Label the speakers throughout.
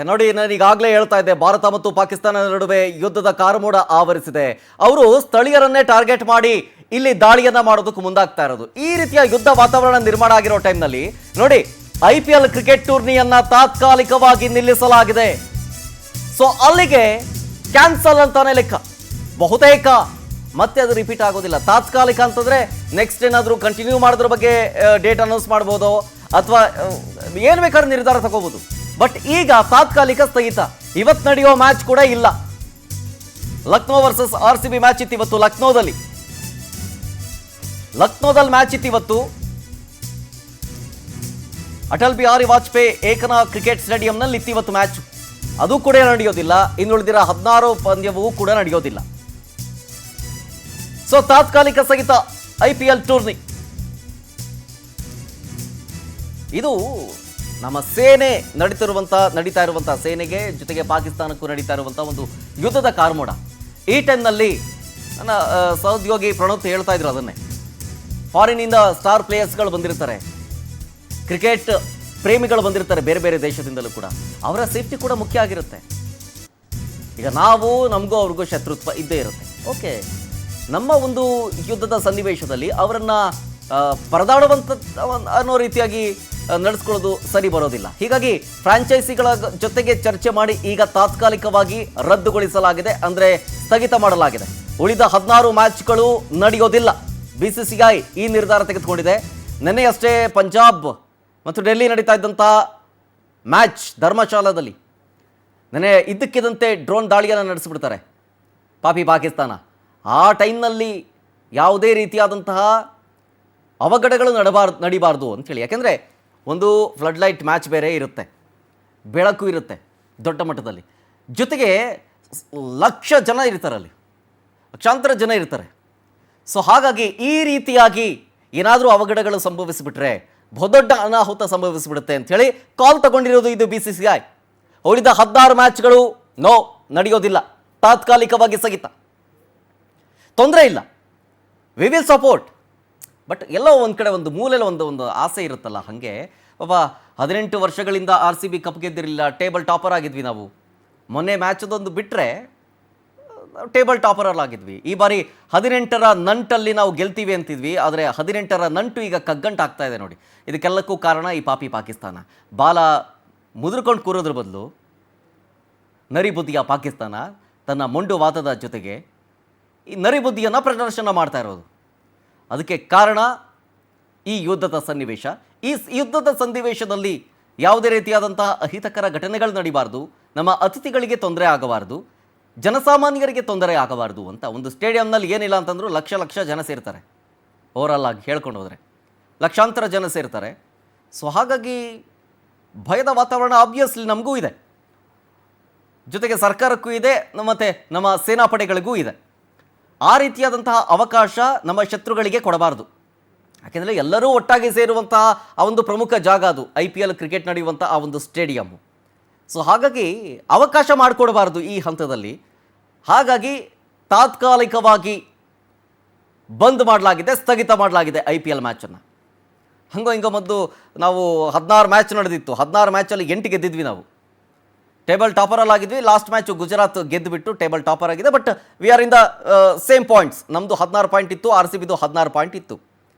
Speaker 1: ನೋಡಿ, ನಾನು ಈಗಾಗಲೇ ಹೇಳ್ತಾ ಇದ್ದೆ, ಭಾರತ ಮತ್ತು ಪಾಕಿಸ್ತಾನ ನಡುವೆ ಯುದ್ಧದ ಕಾರುಮೋಡ ಆವರಿಸಿದೆ. ಅವರು ಸ್ಥಳೀಯರನ್ನೇ ಟಾರ್ಗೆಟ್ ಮಾಡಿ ಇಲ್ಲಿ ದಾಳಿಯನ್ನ ಮಾಡೋದಕ್ಕೆ ಮುಂದಾಗ್ತಾ ಇರೋದು. ಈ ರೀತಿಯ ಯುದ್ಧ ವಾತಾವರಣ ನಿರ್ಮಾಣ ಆಗಿರೋ ಟೈಮ್ನಲ್ಲಿ ನೋಡಿ, IPL ಕ್ರಿಕೆಟ್ ಟೂರ್ನಿಯನ್ನ ತಾತ್ಕಾಲಿಕವಾಗಿ ನಿಲ್ಲಿಸಲಾಗಿದೆ. ಸೊ ಅಲ್ಲಿಗೆ ಕ್ಯಾನ್ಸಲ್ ಅಂತಾನೆ ಲೆಕ್ಕ. ಬಹುತೇಕ ಮತ್ತೆ ಅದು ರಿಪೀಟ್ ಆಗೋದಿಲ್ಲ. ತಾತ್ಕಾಲಿಕ ಅಂತಂದ್ರೆ ನೆಕ್ಸ್ಟ್ ಏನಾದರೂ ಕಂಟಿನ್ಯೂ ಮಾಡೋದ್ರ ಬಗ್ಗೆ ಡೇಟ್ ಅನೌನ್ಸ್ ಮಾಡ್ಬೋದು, ಅಥವಾ ಏನು ಬೇಕಾದ್ರೂ ನಿರ್ಧಾರ ತಗೋಬಹುದು. ಬಟ್ ಈಗ ತಾತ್ಕಾಲಿಕ ಸ್ಥಗಿತ. ಇವತ್ತು ನಡೆಯೋ ಮ್ಯಾಚ್ ಕೂಡ ಇಲ್ಲ. ಲಕ್ನೋ ವರ್ಸಸ್ RCB ಮ್ಯಾಚ್ ಇತ್ತು ಇವತ್ತು ಲಕ್ನೋದಲ್ಲಿ ಮ್ಯಾಚ್ ಇತ್ತು ಇವತ್ತು. ಅಟಲ್ ಬಿಹಾರಿ ವಾಜಪೇಯಿ ಏಕನಾ ಕ್ರಿಕೆಟ್ ಸ್ಟೇಡಿಯಂನಲ್ಲಿ ಇತ್ತು ಇವತ್ತು ಮ್ಯಾಚ್. ಅದು ಕೂಡ ನಡೆಯೋದಿಲ್ಲ. ಇನ್ನುಳಿದಿರೋ 16 ಪಂದ್ಯವೂ ಕೂಡ ನಡೆಯೋದಿಲ್ಲ. ಸೊ ತಾತ್ಕಾಲಿಕ ಸ್ಥಗಿತ IPL ಟೂರ್ನಿ. ಇದು ನಮ್ಮ ಸೇನೆ ನಡೀತಾ ಇರುವಂತಹ ಸೇನೆಗೆ ಜೊತೆಗೆ ಪಾಕಿಸ್ತಾನಕ್ಕೂ ನಡೀತಾ ಇರುವಂತಹ ಒಂದು ಯುದ್ಧದ ಕಾರ್ಮೋಡ. ಈ ಟೈಮ್ನಲ್ಲಿ ನನ್ನ ಸಹೋದ್ಯೋಗಿ ಪ್ರಣೋತ್ ಹೇಳ್ತಾ ಇದ್ರು ಅದನ್ನೇ. ಫಾರಿನ್ನಿಂದ ಸ್ಟಾರ್ ಪ್ಲೇಯರ್ಸ್ಗಳು ಬಂದಿರ್ತಾರೆ, ಕ್ರಿಕೆಟ್ ಪ್ರೇಮಿಗಳು ಬಂದಿರ್ತಾರೆ ಬೇರೆ ಬೇರೆ ದೇಶದಿಂದಲೂ ಕೂಡ. ಅವರ ಸೇಫ್ಟಿ ಕೂಡ ಮುಖ್ಯ ಆಗಿರುತ್ತೆ. ಈಗ ನಮಗೂ ಅವ್ರಿಗೂ ಶತ್ರುತ್ವ ಇದ್ದೇ ಇರುತ್ತೆ. ಓಕೆ, ನಮ್ಮ ಒಂದು ಯುದ್ಧದ ಸನ್ನಿವೇಶದಲ್ಲಿ ಅವರನ್ನ ಪರದಾಡುವಂಥ ಅನ್ನೋ ರೀತಿಯಾಗಿ ನಡೆಸ್ಕೊಳ್ಳೋದು ಸರಿ ಬರೋದಿಲ್ಲ. ಹೀಗಾಗಿ ಫ್ರಾಂಚೈಸಿಗಳ ಜೊತೆಗೆ ಚರ್ಚೆ ಮಾಡಿ ಈಗ ತಾತ್ಕಾಲಿಕವಾಗಿ ರದ್ದುಗೊಳಿಸಲಾಗಿದೆ, ಅಂದರೆ ಸ್ಥಗಿತ ಮಾಡಲಾಗಿದೆ. ಉಳಿದ 16 ಮ್ಯಾಚ್ಗಳು ನಡೆಯೋದಿಲ್ಲ. BCCI ಈ ನಿರ್ಧಾರ ತೆಗೆದುಕೊಂಡಿದೆ. ನಿನ್ನೆಯಷ್ಟೇ ಪಂಜಾಬ್ ಮತ್ತು ಡೆಲ್ಲಿ ನಡೀತಾ ಇದ್ದಂಥ ಮ್ಯಾಚ್ ಧರ್ಮಶಾಲಾದಲ್ಲಿ ನೆನೆ ಇದ್ದಕ್ಕಿದ್ದಂತೆ ಡ್ರೋನ್ ದಾಳಿಯನ್ನು ನಡೆಸಿಬಿಡ್ತಾರೆ ಪಾಪಿ ಪಾಕಿಸ್ತಾನ. ಆ ಟೈಮ್ನಲ್ಲಿ ಯಾವುದೇ ರೀತಿಯಾದಂತಹ ಅವಘಡಗಳು ನಡಿಬಾರ್ದು ಅಂಥೇಳಿ. ಯಾಕೆಂದರೆ ಒಂದು ಫ್ಲಡ್ ಲೈಟ್ ಮ್ಯಾಚ್ ಬೇರೆ ಇರುತ್ತೆ, ಬೆಳಕು ಇರುತ್ತೆ ದೊಡ್ಡ ಮಟ್ಟದಲ್ಲಿ, ಜೊತೆಗೆ ಲಕ್ಷ ಜನ ಇರ್ತಾರೆ, ಅಲ್ಲಿ ಲಕ್ಷಾಂತರ ಜನ ಇರ್ತಾರೆ. ಸೊ ಹಾಗಾಗಿ ಈ ರೀತಿಯಾಗಿ ಏನಾದರೂ ಅವಘಡಗಳು ಸಂಭವಿಸಿಬಿಟ್ರೆ ಬಹುದೊಡ್ಡ ಅನಾಹುತ ಸಂಭವಿಸಿಬಿಡುತ್ತೆ ಅಂಥೇಳಿ ಕಾಲ್ ತಗೊಂಡಿರೋದು ಇದು BCCI. ಉಳಿದ 16 ಮ್ಯಾಚ್ಗಳು ನಡೆಯೋದಿಲ್ಲ, ತಾತ್ಕಾಲಿಕವಾಗಿ ಸ್ಥಗಿತ. ತೊಂದರೆ ಇಲ್ಲ, ವಿ ವಿಲ್ ಸಪೋರ್ಟ್. ಬಟ್ ಎಲ್ಲೋ ಒಂದು ಕಡೆ ಒಂದು ಮೂಲೆಯಲ್ಲಿ ಒಂದು ಆಸೆ ಇರುತ್ತಲ್ಲ, ಹಾಗೆ ಪಾಪ 18 ವರ್ಷಗಳಿಂದ RCB ಕಪ್ ಗೆದ್ದಿರಲಿಲ್ಲ, ಟೇಬಲ್ ಟಾಪರ್ ಆಗಿದ್ವಿ ನಾವು. ಮೊನ್ನೆ ಮ್ಯಾಚದೊಂದು ಬಿಟ್ಟರೆ ಟೇಬಲ್ ಟಾಪರಲ್ಲಿ ಆಗಿದ್ವಿ. ಈ ಬಾರಿ 18ರ ನಂಟಲ್ಲಿ ನಾವು ಗೆಲ್ತೀವಿ ಅಂತಿದ್ವಿ, ಆದರೆ 18ರ ನಂಟು ಈಗ ಕಗ್ಗಂಟಾಗ್ತಾ ಇದೆ ನೋಡಿ. ಇದಕ್ಕೆಲ್ಲಕ್ಕೂ ಕಾರಣ ಈ ಪಾಪಿ ಪಾಕಿಸ್ತಾನ. ಬಾಲ ಮುದುರ್ಕೊಂಡು ಕೂರೋದ್ರ ಬದಲು ನರಿಬುದ್ಧಿಯ ಪಾಕಿಸ್ತಾನ ತನ್ನ ಮೊಂಡು ವಾದದ ಜೊತೆಗೆ ಈ ನರಿಬುದ್ಧಿಯನ್ನು ಪ್ರದರ್ಶನ ಮಾಡ್ತಾ ಇರೋದು. ಅದಕ್ಕೆ ಕಾರಣ ಈ ಯುದ್ಧದ ಸನ್ನಿವೇಶ. ಈ ಯುದ್ಧದ ಸನ್ನಿವೇಶದಲ್ಲಿ ಯಾವುದೇ ರೀತಿಯಾದಂತಹ ಅಹಿತಕರ ಘಟನೆಗಳು ನಡೀಬಾರ್ದು, ನಮ್ಮ ಅತಿಥಿಗಳಿಗೆ ತೊಂದರೆ ಆಗಬಾರ್ದು, ಜನಸಾಮಾನ್ಯರಿಗೆ ತೊಂದರೆ ಆಗಬಾರ್ದು ಅಂತ. ಒಂದು ಸ್ಟೇಡಿಯಂನಲ್ಲಿ ಏನಿಲ್ಲ ಅಂತಂದ್ರೂ ಲಕ್ಷ ಜನ ಸೇರ್ತಾರೆ. ಓವರಾಲ್ ಆಗಿ ಹೇಳ್ಕೊಂಡು ಹೋದರೆ ಲಕ್ಷಾಂತರ ಜನ ಸೇರ್ತಾರೆ. ಸೊ ಹಾಗಾಗಿ ಭಯದ ವಾತಾವರಣ ಆಬ್ವಿಯಸ್ಲಿ ನಮಗೂ ಇದೆ, ಜೊತೆಗೆ ಸರ್ಕಾರಕ್ಕೂ ಇದೆ, ಮತ್ತು ನಮ್ಮ ಸೇನಾಪಡೆಗಳಿಗೂ ಇದೆ. ಆ ರೀತಿಯಾದಂತಹ ಅವಕಾಶ ನಮ್ಮ ಶತ್ರುಗಳಿಗೆ ಕೊಡಬಾರ್ದು. ಯಾಕೆಂದರೆ ಎಲ್ಲರೂ ಒಟ್ಟಾಗಿ ಸೇರುವಂತಹ ಆ ಒಂದು ಪ್ರಮುಖ ಜಾಗ ಅದು IPL ಕ್ರಿಕೆಟ್ ನಡೆಯುವಂಥ ಆ ಒಂದು ಸ್ಟೇಡಿಯಮ್ಮು. ಸೊ ಹಾಗಾಗಿ ಅವಕಾಶ ಮಾಡಿಕೊಡಬಾರ್ದು ಈ ಹಂತದಲ್ಲಿ. ಹಾಗಾಗಿ ತಾತ್ಕಾಲಿಕವಾಗಿ ಬಂದ್ ಮಾಡಲಾಗಿದೆ, ಸ್ಥಗಿತ ಮಾಡಲಾಗಿದೆ IPL ಮ್ಯಾಚನ್ನು. ಹಿಂಗೋ ಮೊದಲು ನಾವು 16 ಮ್ಯಾಚ್ ನಡೆದಿತ್ತು, 16 ಮ್ಯಾಚಲ್ಲಿ 8 ಗೆದ್ದಿದ್ವಿ ನಾವು, ಟೇಬಲ್ ಟಾಪರಲ್ಲಿ ಆಗಿದ್ವಿ. ಲಾಸ್ಟ್ ಮ್ಯಾಚು ಗುಜರಾತ್ ಗೆದ್ದುಬಿಟ್ಟು ಟೇಬಲ್ ಟಾಪರ್ ಆಗಿದೆ. But we are in the same points. ನಮ್ಮದು 16 ಪಾಯಿಂಟ್ ಇತ್ತು, RCBದು 16 ಪಾಯಿಂಟ್ ಇತ್ತು.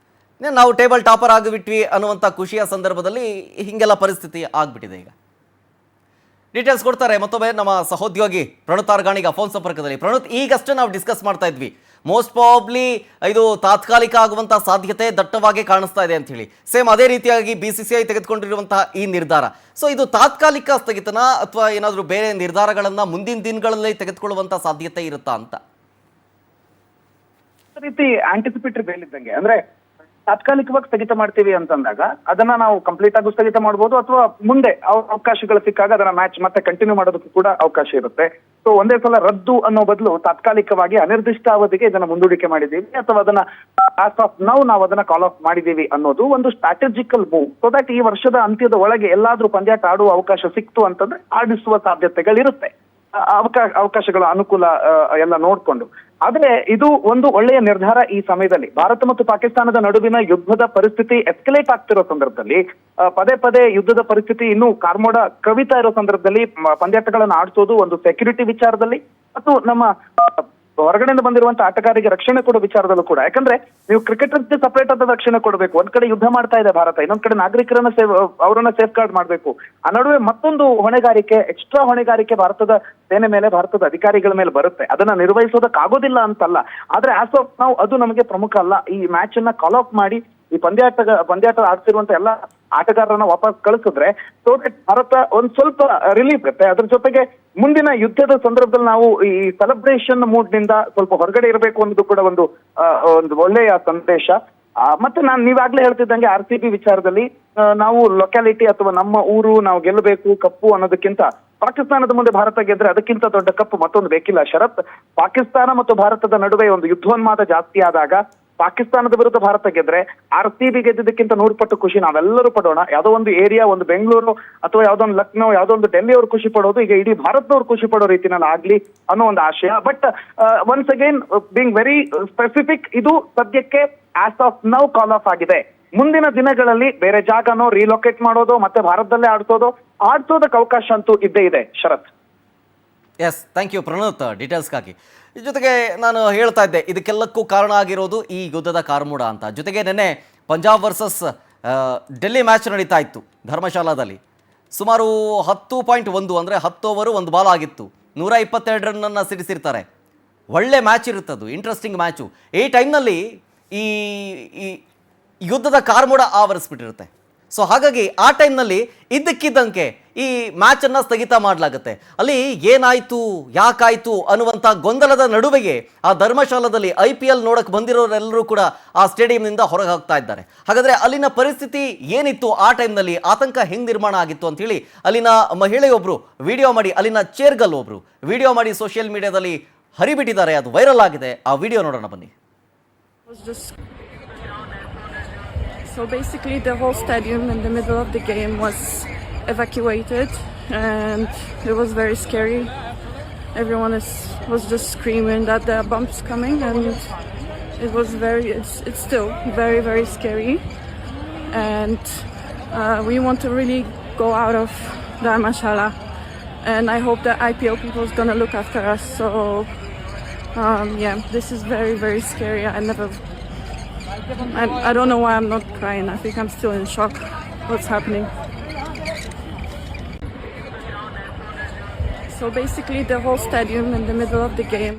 Speaker 1: ನಾವು ಟೇಬಲ್ ಟಾಪರ್ ಆಗಿಬಿಟ್ವಿ ಅನ್ನುವಂಥ ಖುಷಿಯ ಸಂದರ್ಭದಲ್ಲಿ ಹೀಗೆಲ್ಲ ಪರಿಸ್ಥಿತಿ ಆಗಿಬಿಟ್ಟಿದೆ. ಈಗ ಡೀಟೇಲ್ಸ್ ಕೊಡ್ತಾರೆ ಮತ್ತೊಮ್ಮೆ ನಮ್ಮ ಸಹೋದ್ಯೋಗಿ ಪ್ರಣೋತ್ ಆರ್ಗಾಣಿಗ ಫೋನ್ ಸಂಪರ್ಕದಲ್ಲಿ. ಪ್ರಣೋತ್, ಈಗಷ್ಟೇ ನಾವು ಡಿಸ್ಕಸ್ ಮಾಡ್ತಾ ಇದ್ವಿ, ಮೋಸ್ಟ್ ಪ್ರಾಬಬ್ಲಿ ಇದು ತಾತ್ಕಾಲಿಕ ಆಗುವಂಥ ಸಾಧ್ಯತೆ ದಟ್ಟವಾಗಿ ಕಾಣಿಸ್ತಾ ಇದೆ ಅಂತ ಹೇಳಿ. ಸೇಮ್ ಅದೇ ರೀತಿಯಾಗಿ BCCI ತೆಗೆದುಕೊಂಡಿರುವಂತಹ ಈ ನಿರ್ಧಾರ. ಸೊ ಇದು ತಾತ್ಕಾಲಿಕ ಸ್ಥಗಿತನ ಅಥವಾ ಏನಾದರೂ ಬೇರೆ ನಿರ್ಧಾರಗಳನ್ನು ಮುಂದಿನ ದಿನಗಳಲ್ಲಿ ತೆಗೆದುಕೊಳ್ಳುವಂಥ ಸಾಧ್ಯತೆ ಇರುತ್ತಾ ಅಂತ?
Speaker 2: ರೀತಿ ಆಂಟಿಸಿಪೇಟರಿ ಬೇಲ್ ಇದ್ದಂಗೆ, ಅಂದ್ರೆ ತಾತ್ಕಾಲಿಕವಾಗಿ ಸ್ಥಗಿತ ಮಾಡ್ತೀವಿ ಅಂತಂದಾಗ ಅದನ್ನ ನಾವು ಕಂಪ್ಲೀಟ್ ಆಗಿ ಸ್ಥಗಿತ ಮಾಡಬಹುದು, ಅಥವಾ ಮುಂದೆ ಅವಕಾಶಗಳು ಸಿಕ್ಕಾಗ ಅದನ್ನ ಮ್ಯಾಚ್ ಮತ್ತೆ ಕಂಟಿನ್ಯೂ ಮಾಡೋದಕ್ಕೂ ಕೂಡ ಅವಕಾಶ ಇರುತ್ತೆ. ಸೊ ಒಂದೇ ಸಲ ರದ್ದು ಅನ್ನೋ ಬದಲು ತಾತ್ಕಾಲಿಕವಾಗಿ ಅನಿರ್ದಿಷ್ಟ ಅವಧಿಗೆ ಇದನ್ನ ಮುಂದೂಡಿಕೆ ಮಾಡಿದೀವಿ, ಅಥವಾ ಅದನ್ನ ಆಸ್ ಆಫ್ ನಾವು ಅದನ್ನ ಕಾಲ್ ಆಫ್ ಮಾಡಿದೀವಿ ಅನ್ನೋದು ಒಂದು ಸ್ಟ್ರಾಟಜಿಕಲ್ ಮೂವ್. ಸೊ ದಟ್ ಈ ವರ್ಷದ ಅಂತ್ಯದ ಒಳಗೆ ಎಲ್ಲಾದ್ರೂ ಪಂದ್ಯಾಟ ಆಡುವ ಅವಕಾಶ ಸಿಕ್ತು ಅಂತಂದ್ರೆ ಆಡಿಸುವ ಸಾಧ್ಯತೆಗಳಿರುತ್ತೆ, ಅವಕಾಶಗಳ ಅನುಕೂಲ ಎಲ್ಲ ನೋಡ್ಕೊಂಡು. ಆದ್ರೆ ಇದು ಒಂದು ಒಳ್ಳೆಯ ನಿರ್ಧಾರ ಈ ಸಮಯದಲ್ಲಿ. ಭಾರತ ಮತ್ತು ಪಾಕಿಸ್ತಾನದ ನಡುವಿನ ಯುದ್ಧದ ಪರಿಸ್ಥಿತಿ ಎಸ್ಕಲೇಟ್ ಆಗ್ತಿರೋ ಸಂದರ್ಭದಲ್ಲಿ, ಪದೇ ಪದೇ ಯುದ್ಧದ ಪರಿಸ್ಥಿತಿ ಇನ್ನೂ ಕಾರ್ಮೋಡ ಕವಿತಾ ಇರೋ ಸಂದರ್ಭದಲ್ಲಿ ಪಂದ್ಯಾಟಗಳನ್ನು ಆಡಿಸೋದು ಒಂದು ಸೆಕ್ಯೂರಿಟಿ ವಿಚಾರದಲ್ಲಿ ಮತ್ತು ನಮ್ಮ ಹೊರಗಡೆಯಿಂದ ಬಂದಿರುವಂತಹ ಆಟಗಾರರಿಗೆ ರಕ್ಷಣೆ ಕೊಡೋ ವಿಚಾರದಲ್ಲೂ ಕೂಡ. ಯಾಕಂದ್ರೆ ನೀವು ಕ್ರಿಕೆಟರ್ ಸಪರೇಟ್ ಆದ ರಕ್ಷಣೆ ಕೊಡಬೇಕು. ಒಂದ್ ಕಡೆ ಯುದ್ಧ ಮಾಡ್ತಾ ಇದೆ ಭಾರತ, ಇನ್ನೊಂದ್ ಕಡೆ ನಾಗರಿಕರನ್ನ ಅವರನ್ನ ಸೇಫ್ ಗಾರ್ಡ್ ಮಾಡಬೇಕು. ಆ ನಡುವೆ ಮತ್ತೊಂದು ಹೊಣೆಗಾರಿಕೆ, ಎಕ್ಸ್ಟ್ರಾ ಹೊಣೆಗಾರಿಕೆ ಭಾರತದ ಸೇನೆ ಮೇಲೆ, ಭಾರತದ ಅಧಿಕಾರಿಗಳ ಮೇಲೆ ಬರುತ್ತೆ. ಅದನ್ನ ನಿರ್ವಹಿಸೋದಕ್ಕಾಗೋದಿಲ್ಲ ಅಂತಲ್ಲ, ಆದ್ರೆ ಆಸ್ ಆಫ್ ನಾವು ಅದು ನಮಗೆ ಪ್ರಮುಖ ಅಲ್ಲ. ಈ ಮ್ಯಾಚ್ ಅನ್ನ ಕಾಲ್ ಆಫ್ ಮಾಡಿ ಈ ಪಂದ್ಯಾಟ ಆಡ್ತಿರುವಂತ ಎಲ್ಲ ಆಟಗಾರರನ್ನ ವಾಪಸ್ ಕಳಿಸಿದ್ರೆ ಸೊ ದಟ್ ಭಾರತ ಒಂದ್ ಸ್ವಲ್ಪ ರಿಲೀಫ್ ಇರುತ್ತೆ. ಅದ್ರ ಜೊತೆಗೆ ಮುಂದಿನ ಯುದ್ಧದ ಸಂದರ್ಭದಲ್ಲಿ ನಾವು ಈ ಸೆಲೆಬ್ರೇಷನ್ ಮೂಡ್ ನಿಂದ ಸ್ವಲ್ಪ ಹೊರಗಡೆ ಇರಬೇಕು ಅನ್ನೋದು ಕೂಡ ಒಂದು ಒಳ್ಳೆಯ ಸಂದೇಶ. ಮತ್ತೆ ನೀವಾಗ್ಲೇ ಹೇಳ್ತಿದ್ದಂಗೆ RCB ವಿಚಾರದಲ್ಲಿ ನಾವು ಲೊಕ್ಯಾಲಿಟಿ ಅಥವಾ ನಮ್ಮ ಊರು ನಾವು ಗೆಲ್ಲಬೇಕು ಕಪ್ಪು ಅನ್ನೋದಕ್ಕಿಂತ ಪಾಕಿಸ್ತಾನದ ಮುಂದೆ ಭಾರತ ಗೆದ್ರೆ ಅದಕ್ಕಿಂತ ದೊಡ್ಡ ಕಪ್ಪು ಮತ್ತೊಂದು ಬೇಕಿಲ್ಲ ಶರತ್. ಪಾಕಿಸ್ತಾನ ಮತ್ತು ಭಾರತದ ನಡುವೆ ಒಂದು ಯುದ್ಧೋನ್ಮಾದ ಜಾಸ್ತಿ ಆದಾಗ ಪಾಕಿಸ್ತಾನದ ವಿರುದ್ಧ ಭಾರತ ಗೆದ್ರೆ RCB ಗೆದ್ದಿದ್ದಕ್ಕಿಂತ 100 ಪಟ್ಟು ಖುಷಿ ನಾವೆಲ್ಲರೂ ಪಡೋಣ. ಯಾವುದೋ ಒಂದು ಏರಿಯಾ, ಒಂದು ಬೆಂಗಳೂರು ಅಥವಾ ಯಾವುದೋ ಒಂದು ಲಕ್ನೋ, ಯಾವುದೋ ಒಂದು ಡೆಲ್ಲಿ ಅವ್ರು ಖುಷಿ ಪಡೋದು ಈಗ ಇಡೀ ಭಾರತದವ್ರು ಖುಷಿ ಪಡೋ ರೀತಿನಲ್ಲಿ ಆಗ್ಲಿ ಅನ್ನೋ ಒಂದು ಆಶಯ. But once again being very specific, ಇದು ಸದ್ಯಕ್ಕೆ as of now Call of ಆಗಿದೆ. ಮುಂದಿನ ದಿನಗಳಲ್ಲಿ ಬೇರೆ ಜಾಗನೋ ರೀಲೊಕೇಟ್ ಮಾಡೋದು ಮತ್ತೆ ಭಾರತದಲ್ಲೇ ಆಡ್ಸೋದಕ್ಕೆ ಅವಕಾಶ ಅಂತೂ ಇದ್ದೇ ಇದೆ Sharath.
Speaker 1: Yes, thank you Pranoth ಡೀಟೇಲ್ಸ್ಗಾಗಿ. ಜೊತೆಗೆ ನಾನು ಹೇಳ್ತಾ ಇದ್ದೆ ಇದಕ್ಕೆಲ್ಲಕ್ಕೂ ಕಾರಣ ಆಗಿರೋದು ಈ ಯುದ್ಧದ ಕಾರ್ಮೋಡ ಅಂತ. ಜೊತೆಗೆ ನೆನ್ನೆ ಪಂಜಾಬ್ ವರ್ಸಸ್ ಡೆಲ್ಲಿ ಮ್ಯಾಚ್ ನಡೀತಾ ಇತ್ತು ಧರ್ಮಶಾಲಾದಲ್ಲಿ. ಸುಮಾರು 10.1 ಅಂದರೆ 10 ಓವರು 1 ಬಾಲ್ ಆಗಿತ್ತು. 122 ರನ್ನನ್ನು ಸಿಡಿಸಿರ್ತಾರೆ. ಒಳ್ಳೆ ಮ್ಯಾಚ್ ಇರುತ್ತದು, ಇಂಟ್ರೆಸ್ಟಿಂಗ್ ಮ್ಯಾಚು. ಈ ಟೈಮ್ನಲ್ಲಿ ಈ ಯುದ್ಧದ ಕಾರ್ಮೋಡ ಆವರಿಸ್ಬಿಟ್ಟಿರುತ್ತೆ. ಸೊ ಹಾಗಾಗಿ ಆ ಟೈಮ್ನಲ್ಲಿ ಇದ್ದಕ್ಕಿದ್ದಂಗೆ ಈ ಮ್ಯಾಚನ್ನು ಸ್ಥಗಿತ ಮಾಡಲಾಗುತ್ತೆ. ಅಲ್ಲಿ ಏನಾಯಿತು, ಯಾಕಾಯಿತು ಅನ್ನುವಂಥ ಗೊಂದಲದ ನಡುವೆಗೆ ಆ ಧರ್ಮಶಾಲಾದಲ್ಲಿ IPL ನೋಡಕ್ಕೆ ಬಂದಿರೋರೆಲ್ಲರೂ ಕೂಡ ಆ ಸ್ಟೇಡಿಯಂನಿಂದ ಹೊರಗೆ ಹೋಗ್ತಾ ಇದ್ದಾರೆ. ಹಾಗಾದರೆ ಅಲ್ಲಿನ ಪರಿಸ್ಥಿತಿ ಏನಿತ್ತು, ಆ ಟೈಮ್ನಲ್ಲಿ ಆತಂಕ ಹೆಂಗೆ ನಿರ್ಮಾಣ ಆಗಿತ್ತು ಅಂಥೇಳಿ ಅಲ್ಲಿನ ಮಹಿಳೆಯೊಬ್ಬರು ವಿಡಿಯೋ ಮಾಡಿ, ಅಲ್ಲಿನ ಚೇರ್ಗಲ್ ಒಬ್ಬರು ವಿಡಿಯೋ ಮಾಡಿ ಸೋಷಿಯಲ್ ಮೀಡಿಯಾದಲ್ಲಿ ಹರಿಬಿಟ್ಟಿದ್ದಾರೆ. ಅದು ವೈರಲ್ ಆಗಿದೆ. ಆ ವಿಡಿಯೋ ನೋಡೋಣ ಬನ್ನಿ.
Speaker 3: So basically the whole stadium in the middle of the game was evacuated and it was very scary. Everyone was just screaming that there are bombs coming and it's still very, very scary. And we want to really go out of Dharmashala and I hope that IPL people is going to look after us. So yeah, this is very, very scary. I don't know why I'm not crying. I think I'm still in shock what's happening. So basically the whole stadium in the middle of the game